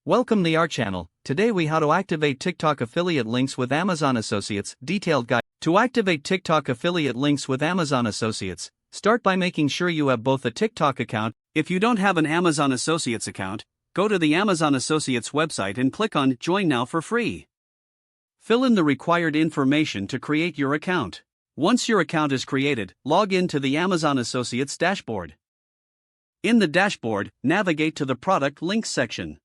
Welcome to our channel. Today we how to activate TikTok affiliate links with Amazon Associates. Detailed guide. To activate TikTok affiliate links with Amazon Associates, start by making sure you have both a TikTok account. If you don't have an Amazon Associates account, go to the Amazon Associates website and click on Join Now for free. Fill in the required information to create your account. Once your account is created, log in to the Amazon Associates dashboard. In the dashboard, navigate to the Product Links section.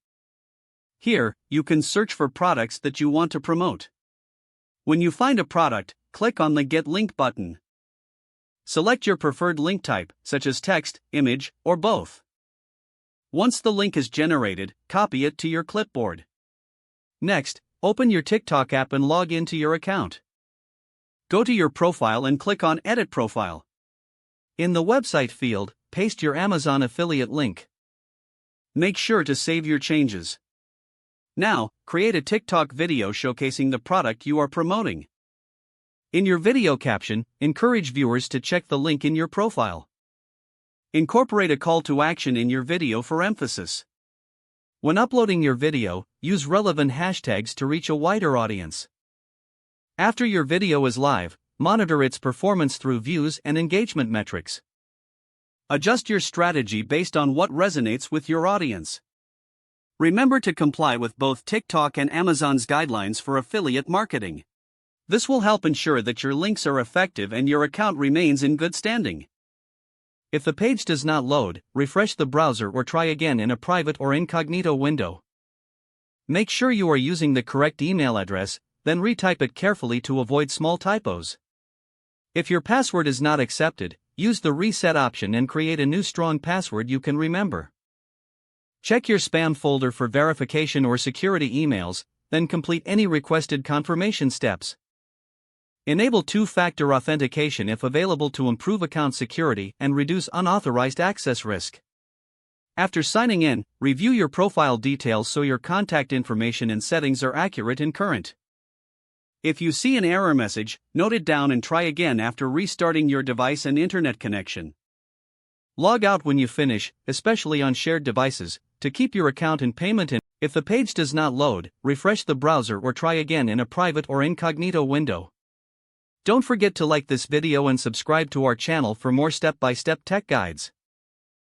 Here, you can search for products that you want to promote. When you find a product, click on the Get Link button. Select your preferred link type, such as text, image, or both. Once the link is generated, copy it to your clipboard. Next, open your TikTok app and log into your account. Go to your profile and click on Edit Profile. In the website field, paste your Amazon affiliate link. Make sure to save your changes. Now, create a TikTok video showcasing the product you are promoting. In your video caption, encourage viewers to check the link in your profile. Incorporate a call to action in your video for emphasis. When uploading your video, use relevant hashtags to reach a wider audience. After your video is live, monitor its performance through views and engagement metrics. Adjust your strategy based on what resonates with your audience. Remember to comply with both TikTok and Amazon's guidelines for affiliate marketing. This will help ensure that your links are effective and your account remains in good standing. If the page does not load, refresh the browser or try again in a private or incognito window. Make sure you are using the correct email address, then retype it carefully to avoid small typos. If your password is not accepted, use the reset option and create a new strong password you can remember. Check your spam folder for verification or security emails, then complete any requested confirmation steps. Enable two-factor authentication if available to improve account security and reduce unauthorized access risk. After signing in, review your profile details so your contact information and settings are accurate and current. If you see an error message, note it down and try again after restarting your device and internet connection. Log out when you finish, especially on shared devices, to keep your account in payment. If the page does not load, refresh the browser or try again in a private or incognito window. Don't forget to like this video and subscribe to our channel for more step-by-step tech guides.